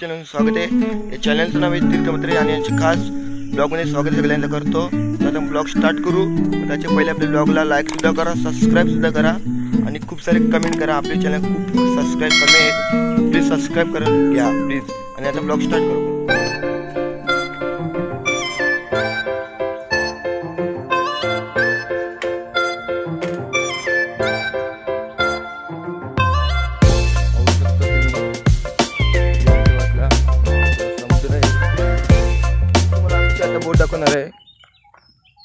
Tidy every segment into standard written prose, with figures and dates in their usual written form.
Channel स्वागत आहे। या चॅनलचं नाव आहे तीर्थमंत्री आणि यांचे खास ब्लॉगमध्ये स्वागत सगळ्यांचं करतो। तर आपण ब्लॉग स्टार्ट करू। त्याच्या पहिले आपल्या ब्लॉगला लाईक सुद्धा करा, सबस्क्राइब सुद्धा करा आणि खूप सारे कमेंट करा। आपले चॅनल खूप सबस्क्राइब कमी आहेत, प्लीज सबस्क्राइब करून घ्या प्लीज। आणि आता ब्लॉग स्टार्ट करू। बोट दाखवणार आहे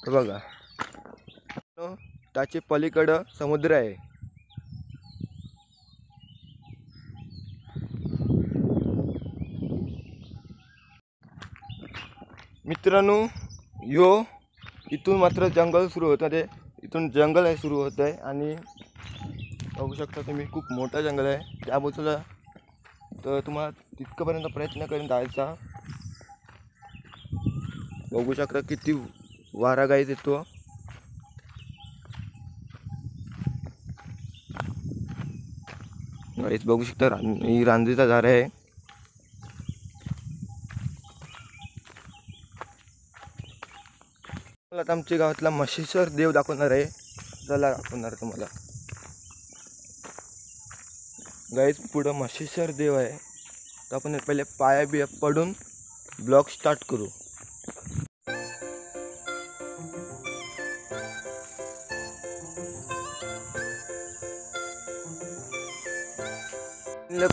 तर बघा, त्याचे पलीकडे समुद्र आहे। मित्रांनो, इथून मात्र जंगल सुरू होत आहे। इथून जंगल आहे सुरू होत आहे आणि बघू शकता तुम्ही खूप मोठा जंगल आहे त्या बाजूला। तर तुम्हाला तितकपर्यंत प्रयत्न करेन जायचा। बघू शकता किती वारा गाईज येतो। गाईज बघू शकता ही रांजणीचा झाड आहे। मला आता आमच्या गावातला मशेश्वर देव दाखवणार आहे, चला दाखवणार तुम्हाला। गाईज पुढं मशेश्वर देव आहे, तर आपण पहिले पाया बिया पडून ब्लॉग स्टार्ट करू।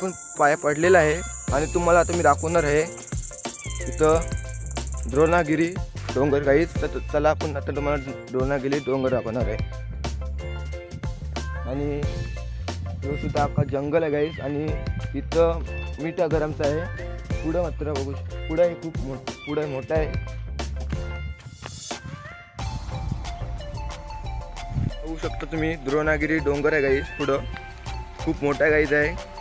पण पाया पडलेला आहे आणि तुम्हाला आता मी दाखवणार आहे इथं द्रोणागिरी डोंगर गाईज। तर चला आपण आता तुम्हाला द्रोणागिरी डोंगर दाखवणार आहे। आणि तो सुद्धा अख्खा जंगल आहे गाईज आणि इथं मिठा गरमचा आहे। पुढं मात्र बघू, पुढं खूप पुढं मोठा आहे। बघू शकता तुम्ही द्रोणागिरी डोंगर आहे गाईज, पुढं खूप मोठा गाईज आहे।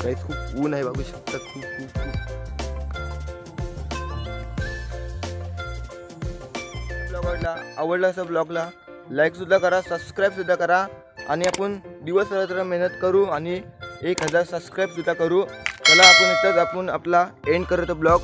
गाईज खूप ऊन आहे, बघू शकता खूप खूप खूप। ब्लॉग आवडला असं ब्लॉगला लाईक सुद्धा करा, सबस्क्राईब सुद्धा करा आणि आपण दिवस रात्र मेहनत करू आणि 1000 सबस्क्राईब सुद्धा करू। चला आपण इथंच आपण आपला एंड करतो ब्लॉग।